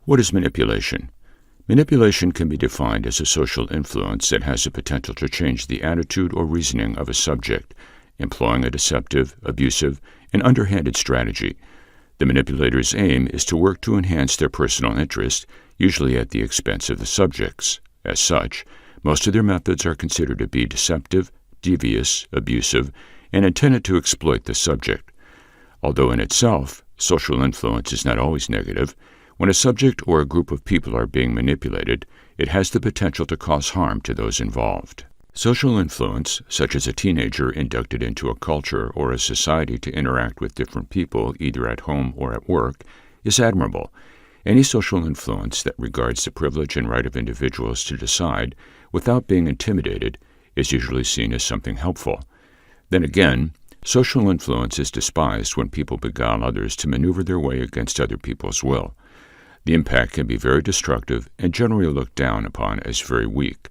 What is manipulation? Manipulation can be defined as a social influence that has the potential to change the attitude or reasoning of a subject, employing a deceptive, abusive, and underhanded strategy. The manipulator's aim is to work to enhance their personal interest, usually at the expense of the subject's. As such, most of their methods are considered to be deceptive, devious, abusive, and intended to exploit the subject. Although in itself, social influence is not always negative, when a subject or a group of people are being manipulated, it has the potential to cause harm to those involved. Social influence, such as a teenager inducted into a culture or a society to interact with different people either at home or at work, is admirable. Any social influence that regards the privilege and right of individuals to decide without being intimidated is usually seen as something helpful. Then again, social influence is despised when people beguile others to maneuver their way against other people's will. The impact can be very destructive and generally looked down upon as very weak.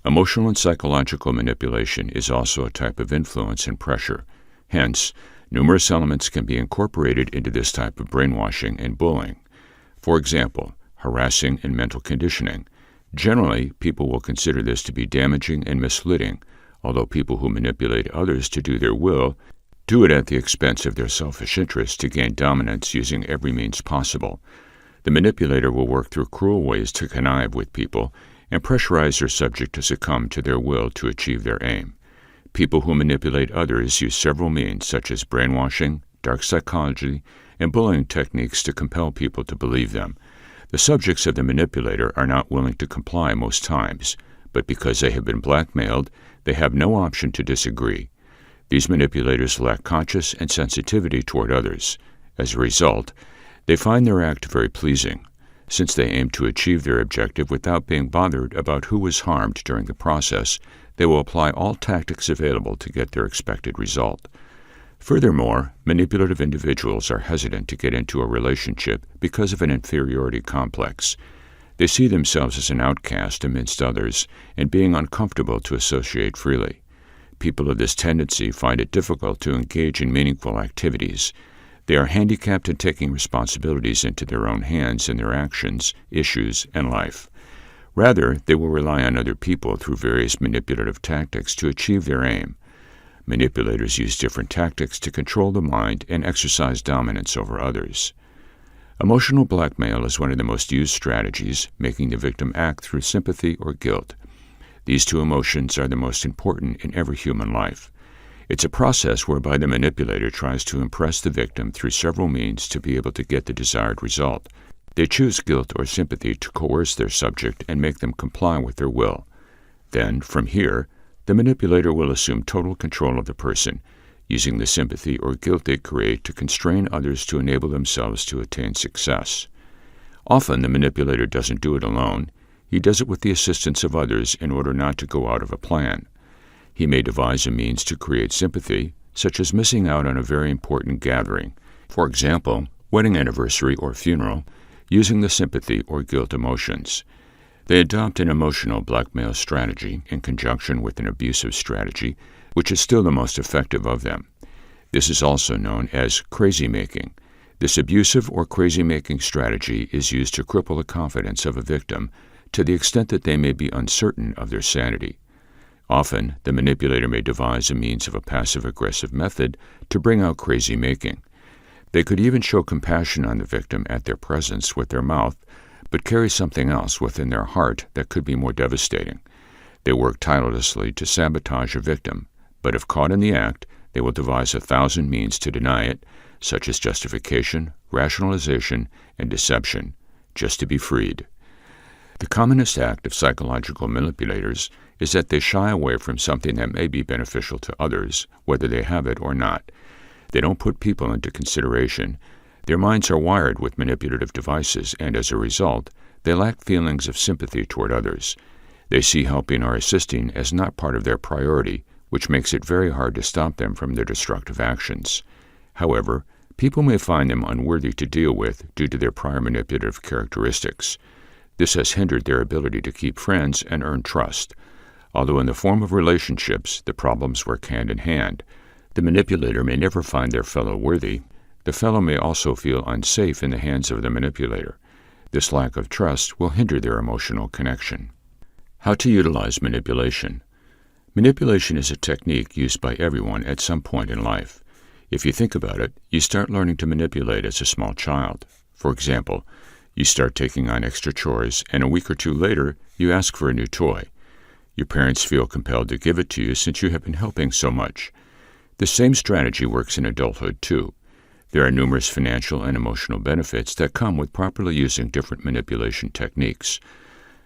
Emotional and psychological manipulation is also a type of influence and pressure. Hence, numerous elements can be incorporated into this type of brainwashing and bullying. For example, harassing and mental conditioning. Generally, people will consider this to be damaging and misleading, although people who manipulate others to do their will do it at the expense of their selfish interests to gain dominance using every means possible. The manipulator will work through cruel ways to connive with people and pressurize their subject to succumb to their will to achieve their aim. People who manipulate others use several means such as brainwashing, dark psychology, and bullying techniques to compel people to believe them. The subjects of the manipulator are not willing to comply most times, but because they have been blackmailed, they have no option to disagree. These manipulators lack conscience and sensitivity toward others. As a result, they find their act very pleasing. Since they aim to achieve their objective without being bothered about who was harmed during the process, they will apply all tactics available to get their expected result. Furthermore, manipulative individuals are hesitant to get into a relationship because of an inferiority complex. They see themselves as an outcast amidst others and being uncomfortable to associate freely. People of this tendency find it difficult to engage in meaningful activities. They are handicapped in taking responsibilities into their own hands in their actions, issues, and life. Rather, they will rely on other people through various manipulative tactics to achieve their aim. Manipulators use different tactics to control the mind and exercise dominance over others. Emotional blackmail is one of the most used strategies, making the victim act through sympathy or guilt. These two emotions are the most important in every human life. It's a process whereby the manipulator tries to impress the victim through several means to be able to get the desired result. They choose guilt or sympathy to coerce their subject and make them comply with their will. Then, from here, the manipulator will assume total control of the person, using the sympathy or guilt they create to constrain others to enable themselves to attain success. Often, the manipulator doesn't do it alone. He does it with the assistance of others in order not to go out of a plan. He may devise a means to create sympathy, such as missing out on a very important gathering, for example, wedding anniversary or funeral, using the sympathy or guilt emotions. They adopt an emotional blackmail strategy in conjunction with an abusive strategy, which is still the most effective of them. This is also known as crazy-making. This abusive or crazy-making strategy is used to cripple the confidence of a victim to the extent that they may be uncertain of their sanity. Often, the manipulator may devise a means of a passive-aggressive method to bring out crazy-making. They could even show compassion on the victim at their presence with their mouth, but carry something else within their heart that could be more devastating. They work tirelessly to sabotage a victim, but if caught in the act, they will devise 1,000 means to deny it, such as justification, rationalization, and deception, just to be freed. The commonest act of psychological manipulators is that they shy away from something that may be beneficial to others, whether they have it or not. They don't put people into consideration. Their minds are wired with manipulative devices, and as a result, they lack feelings of sympathy toward others. They see helping or assisting as not part of their priority, which makes it very hard to stop them from their destructive actions. However, people may find them unworthy to deal with due to their prior manipulative characteristics. This has hindered their ability to keep friends and earn trust. Although in the form of relationships, the problems work hand in hand. The manipulator may never find their fellow worthy. The fellow may also feel unsafe in the hands of the manipulator. This lack of trust will hinder their emotional connection. How to utilize manipulation. Manipulation is a technique used by everyone at some point in life. If you think about it, you start learning to manipulate as a small child. For example, you start taking on extra chores, and a week or two later, you ask for a new toy. Your parents feel compelled to give it to you since you have been helping so much. The same strategy works in adulthood, too. There are numerous financial and emotional benefits that come with properly using different manipulation techniques.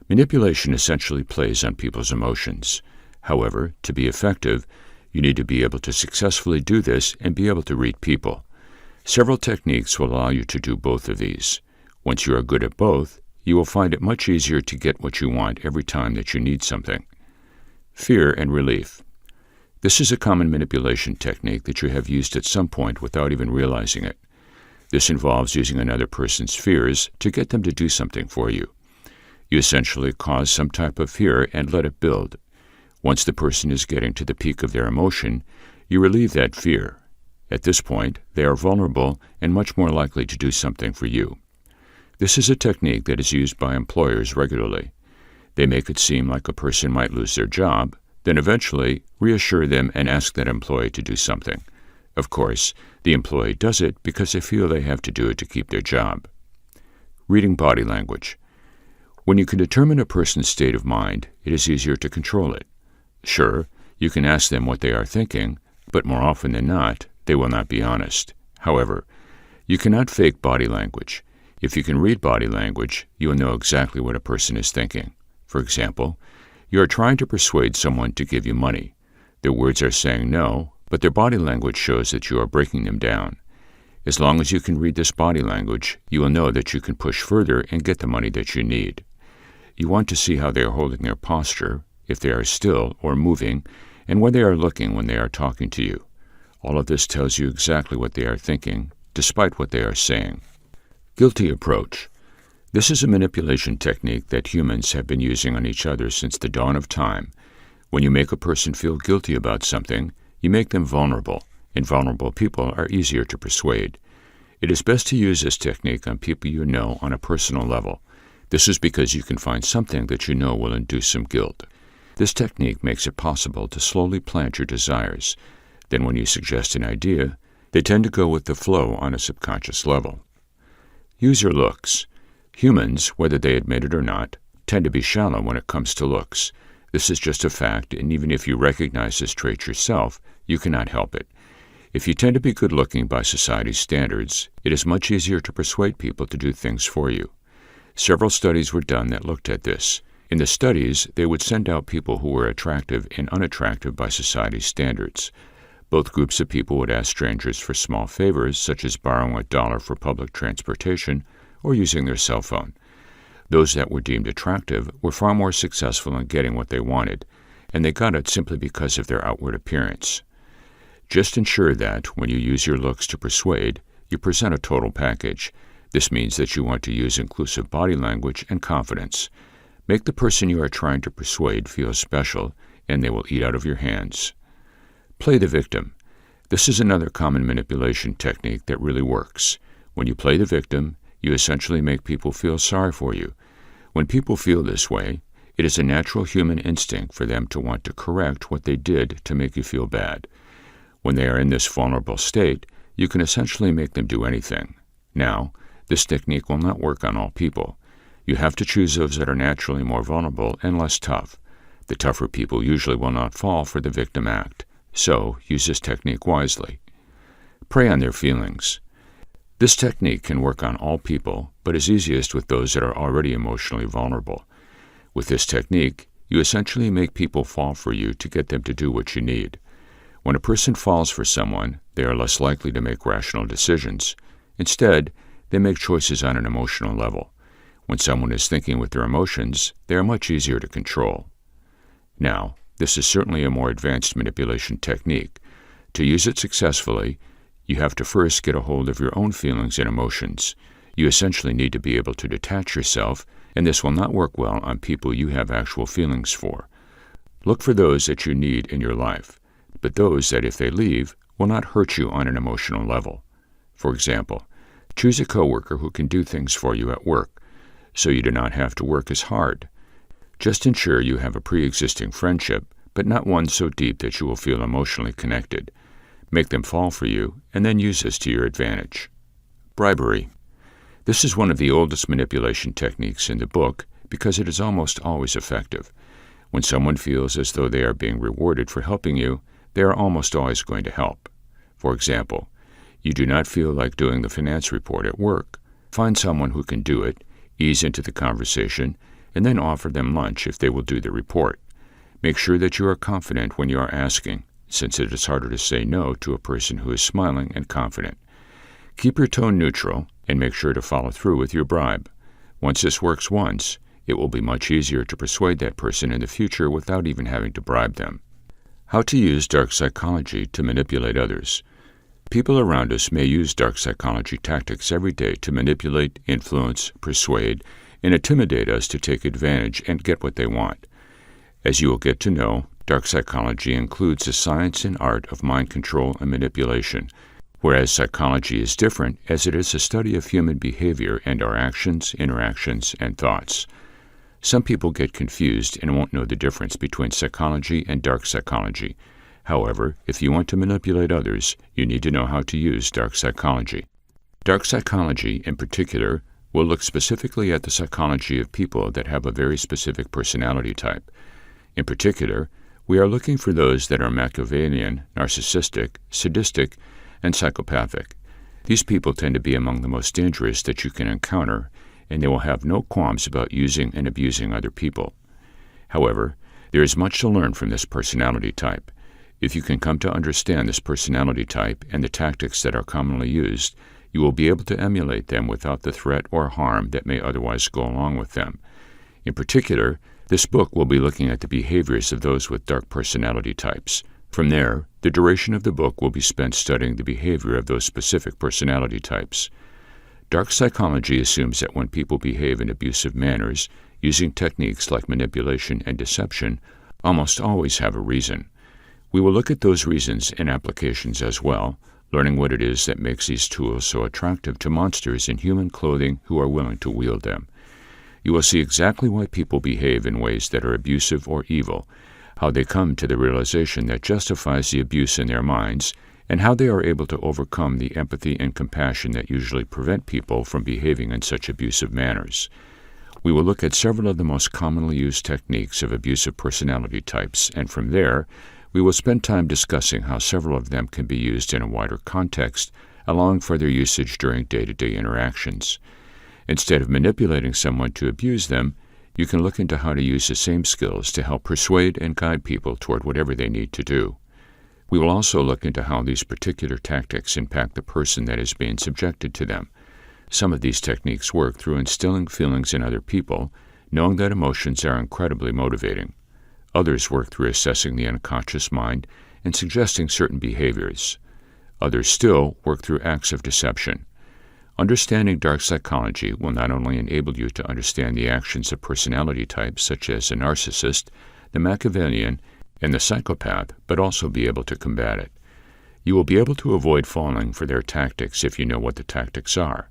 Manipulation essentially plays on people's emotions. However, to be effective, you need to be able to successfully do this and be able to read people. Several techniques will allow you to do both of these. Once you are good at both, you will find it much easier to get what you want every time that you need something. Fear and relief. This is a common manipulation technique that you have used at some point without even realizing it. This involves using another person's fears to get them to do something for you. You essentially cause some type of fear and let it build. Once the person is getting to the peak of their emotion, you relieve that fear. At this point, they are vulnerable and much more likely to do something for you. This is a technique that is used by employers regularly. They make it seem like a person might lose their job, then eventually reassure them and ask that employee to do something. Of course, the employee does it because they feel they have to do it to keep their job. Reading body language. When you can determine a person's state of mind, it is easier to control it. Sure, you can ask them what they are thinking, but more often than not, they will not be honest. However, you cannot fake body language. If you can read body language, you will know exactly what a person is thinking. For example, you are trying to persuade someone to give you money. Their words are saying no, but their body language shows that you are breaking them down. As long as you can read this body language, you will know that you can push further and get the money that you need. You want to see how they are holding their posture, if they are still or moving, and where they are looking when they are talking to you. All of this tells you exactly what they are thinking, despite what they are saying. Guilty approach. This is a manipulation technique that humans have been using on each other since the dawn of time. When you make a person feel guilty about something, you make them vulnerable, and vulnerable people are easier to persuade. It is best to use this technique on people you know on a personal level. This is because you can find something that you know will induce some guilt. This technique makes it possible to slowly plant your desires. Then when you suggest an idea, they tend to go with the flow on a subconscious level. Use your looks. Humans, whether they admit it or not, tend to be shallow when it comes to looks. This is just a fact, and even if you recognize this trait yourself, you cannot help it. If you tend to be good-looking by society's standards, it is much easier to persuade people to do things for you. Several studies were done that looked at this. In the studies, they would send out people who were attractive and unattractive by society's standards. Both groups of people would ask strangers for small favors, such as borrowing $1 for public transportation or using their cell phone. Those that were deemed attractive were far more successful in getting what they wanted, and they got it simply because of their outward appearance. Just ensure that, when you use your looks to persuade, you present a total package. This means that you want to use inclusive body language and confidence. Make the person you are trying to persuade feel special, and they will eat out of your hands. Play the victim. This is another common manipulation technique that really works. When you play the victim, you essentially make people feel sorry for you. When people feel this way, it is a natural human instinct for them to want to correct what they did to make you feel bad. When they are in this vulnerable state, you can essentially make them do anything. Now, this technique will not work on all people. You have to choose those that are naturally more vulnerable and less tough. The tougher people usually will not fall for the victim act. So, use this technique wisely. Prey on their feelings. This technique can work on all people, but is easiest with those that are already emotionally vulnerable. With this technique, you essentially make people fall for you to get them to do what you need. When a person falls for someone, they are less likely to make rational decisions. Instead, they make choices on an emotional level. When someone is thinking with their emotions, they are much easier to control. Now, this is certainly a more advanced manipulation technique. To use it successfully, you have to first get a hold of your own feelings and emotions. You essentially need to be able to detach yourself, and this will not work well on people you have actual feelings for. Look for those that you need in your life, but those that, if they leave, will not hurt you on an emotional level. For example, choose a coworker who can do things for you at work. so you do not have to work as hard. Just ensure you have a pre-existing friendship, but not one so deep that you will feel emotionally connected. Make them fall for you, and then use this to your advantage. Bribery. This is one of the oldest manipulation techniques in the book because it is almost always effective. When someone feels as though they are being rewarded for helping you, they are almost always going to help. For example, you do not feel like doing the finance report at work. Find someone who can do it, ease into the conversation, and then offer them lunch if they will do the report. Make sure that you are confident when you are asking, since it is harder to say no to a person who is smiling and confident. Keep your tone neutral and make sure to follow through with your bribe. Once this works once, it will be much easier to persuade that person in the future without even having to bribe them. How to use dark psychology to manipulate others. People around us may use dark psychology tactics every day to manipulate, influence, persuade, and intimidate us to take advantage and get what they want. As you will get to know, dark psychology includes the science and art of mind control and manipulation, whereas psychology is different as it is a study of human behavior and our actions, interactions, and thoughts. Some people get confused and won't know the difference between psychology and dark psychology. However, if you want to manipulate others, you need to know how to use dark psychology. Dark psychology, in particular, will look specifically at the psychology of people that have a very specific personality type. In particular, we are looking for those that are Machiavellian, narcissistic, sadistic, and psychopathic. These people tend to be among the most dangerous that you can encounter, and they will have no qualms about using and abusing other people. However, there is much to learn from this personality type. If you can come to understand this personality type and the tactics that are commonly used, you will be able to emulate them without the threat or harm that may otherwise go along with them. In particular, this book will be looking at the behaviors of those with dark personality types. From there, the duration of the book will be spent studying the behavior of those specific personality types. Dark psychology assumes that when people behave in abusive manners, using techniques like manipulation and deception, almost always have a reason. We will look at those reasons and applications as well, learning what it is that makes these tools so attractive to monsters in human clothing who are willing to wield them. You will see exactly why people behave in ways that are abusive or evil, how they come to the realization that justifies the abuse in their minds, and how they are able to overcome the empathy and compassion that usually prevent people from behaving in such abusive manners. We will look at several of the most commonly used techniques of abusive personality types, and from there, we will spend time discussing how several of them can be used in a wider context, allowing for their usage during day-to-day interactions. Instead of manipulating someone to abuse them, you can look into how to use the same skills to help persuade and guide people toward whatever they need to do. We will also look into how these particular tactics impact the person that is being subjected to them. Some of these techniques work through instilling feelings in other people, knowing that emotions are incredibly motivating. Others work through assessing the unconscious mind and suggesting certain behaviors. Others still work through acts of deception. Understanding dark psychology will not only enable you to understand the actions of personality types such as the narcissist, the Machiavellian, and the psychopath, but also be able to combat it. You will be able to avoid falling for their tactics if you know what the tactics are.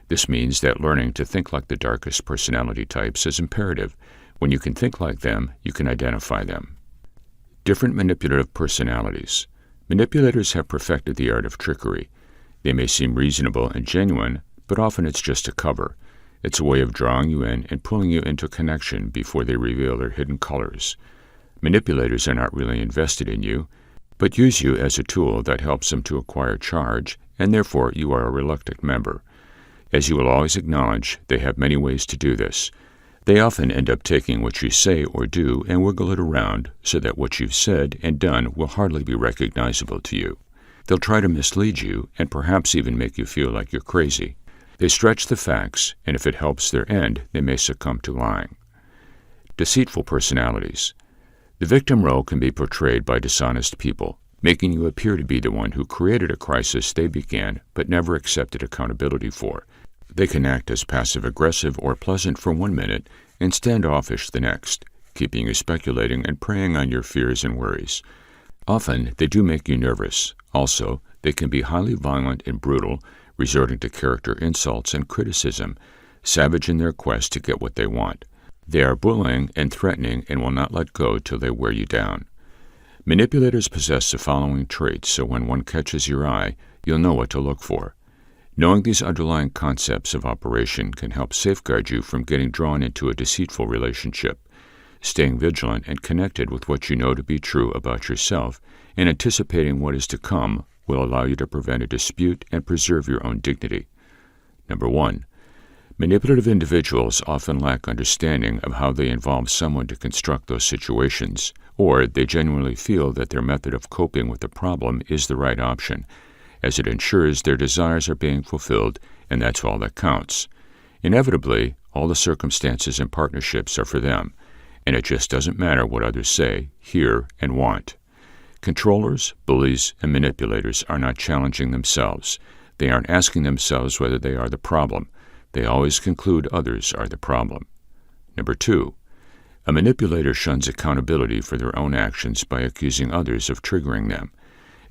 This means that learning to think like the darkest personality types is imperative. When you can think like them, you can identify them. Different manipulative personalities. Manipulators have perfected the art of trickery. They may seem reasonable and genuine, but often it's just a cover. It's a way of drawing you in and pulling you into connection before they reveal their hidden colors. Manipulators are not really invested in you, but use you as a tool that helps them to acquire charge, and therefore you are a reluctant member. As you will always acknowledge, they have many ways to do this. They often end up taking what you say or do and wiggle it around so that what you've said and done will hardly be recognizable to you. They'll try to mislead you and perhaps even make you feel like you're crazy. They stretch the facts, and if it helps their end, they may succumb to lying. Deceitful personalities. The victim role can be portrayed by dishonest people, making you appear to be the one who created a crisis they began but never accepted accountability for. They can act as passive-aggressive or pleasant for 1 minute and standoffish the next, keeping you speculating and preying on your fears and worries. Often, they do make you nervous. Also, they can be highly violent and brutal, resorting to character insults and criticism. savage in their quest to get what they want. They are bullying and threatening and will not let go till they wear you down. Manipulators possess the following traits, so when one catches your eye, you'll know what to look for. Knowing these underlying concepts of operation can help safeguard you from getting drawn into a deceitful relationship. Staying vigilant and connected with what you know to be true about yourself and anticipating what is to come will allow you to prevent a dispute and preserve your own dignity. Number 1. Manipulative individuals often lack understanding of how they involve someone to construct those situations, or they genuinely feel that their method of coping with the problem is the right option, as it ensures their desires are being fulfilled, and that's all that counts. Inevitably, all the circumstances and partnerships are for them, and it just doesn't matter what others say, hear, and want. Controllers, bullies, and manipulators are not challenging themselves. They aren't asking themselves whether they are the problem. They always conclude others are the problem. Number 2. A manipulator shuns accountability for their own actions by accusing others of triggering them.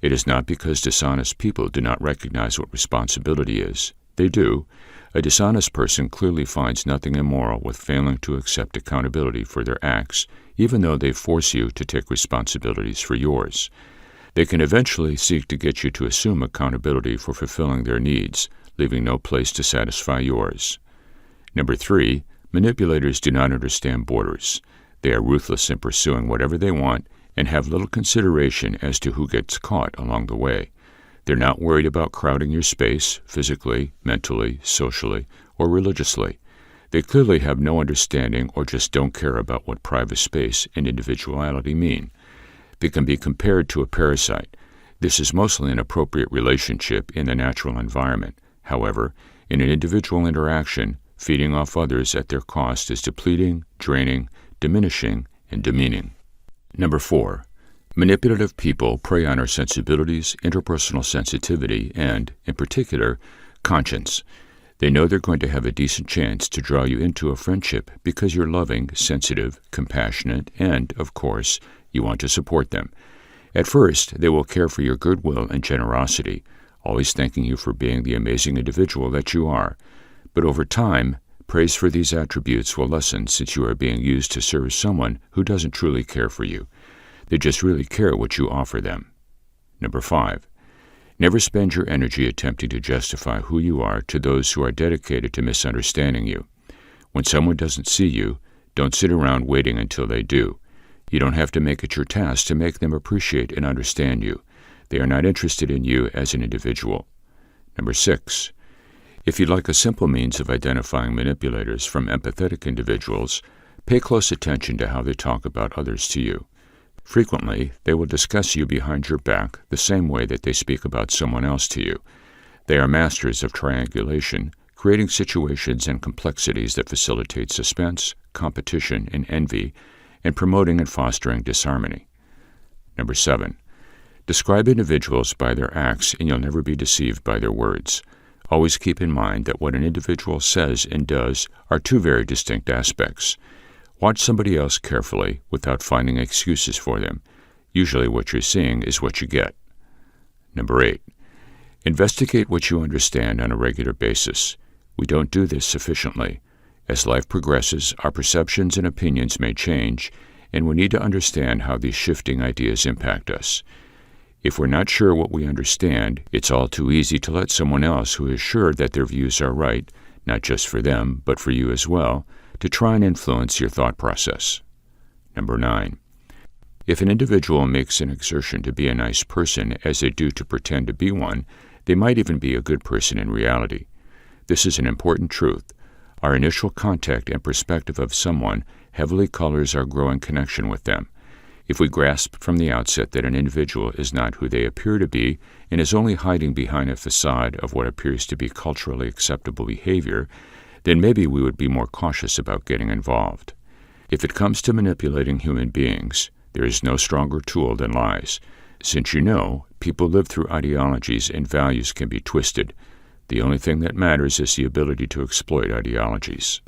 It is not because dishonest people do not recognize what responsibility is. They do. A dishonest person clearly finds nothing immoral with failing to accept accountability for their acts, even though they force you to take responsibilities for yours. They can eventually seek to get you to assume accountability for fulfilling their needs, leaving no place to satisfy yours. Number 3, manipulators do not understand borders. They are ruthless in pursuing whatever they want and have little consideration as to who gets caught along the way. They're not worried about crowding your space, physically, mentally, socially, or religiously. They clearly have no understanding or just don't care about what private space and individuality mean. They can be compared to a parasite. This is mostly an appropriate relationship in the natural environment. However, in an individual interaction, feeding off others at their cost is depleting, draining, diminishing, and demeaning. Number 4. Manipulative people prey on our sensibilities, interpersonal sensitivity, and, in particular, conscience. They know they're going to have a decent chance to draw you into a friendship because you're loving, sensitive, compassionate, and, of course, you want to support them. At first, they will care for your goodwill and generosity, always thanking you for being the amazing individual that you are. But over time, praise for these attributes will lessen since you are being used to serve someone who doesn't truly care for you. They just really care what you offer them. Number 5. Never spend your energy attempting to justify who you are to those who are dedicated to misunderstanding you. When someone doesn't see you, don't sit around waiting until they do. You don't have to make it your task to make them appreciate and understand you. They are not interested in you as an individual. Number 6. If you'd like a simple means of identifying manipulators from empathetic individuals, pay close attention to how they talk about others to you. Frequently, they will discuss you behind your back the same way that they speak about someone else to you. They are masters of triangulation, creating situations and complexities that facilitate suspense, competition, and envy, and promoting and fostering disharmony. Number 7. Describe individuals by their acts and you'll never be deceived by their words. Always keep in mind that what an individual says and does are two very distinct aspects. Watch somebody else carefully without finding excuses for them. Usually what you're seeing is what you get. Number 8. Investigate what you understand on a regular basis. We don't do this sufficiently. As life progresses, our perceptions and opinions may change, and we need to understand how these shifting ideas impact us. If we're not sure what we understand, it's all too easy to let someone else who is sure that their views are right, not just for them, but for you as well, to try and influence your thought process. Number 9. If an individual makes an exertion to be a nice person as they do to pretend to be one, they might even be a good person in reality. This is an important truth. Our initial contact and perspective of someone heavily colors our growing connection with them. If we grasp from the outset that an individual is not who they appear to be and is only hiding behind a facade of what appears to be culturally acceptable behavior, then maybe we would be more cautious about getting involved. If it comes to manipulating human beings, there is no stronger tool than lies. Since people live through ideologies and values can be twisted. The only thing that matters is the ability to exploit ideologies.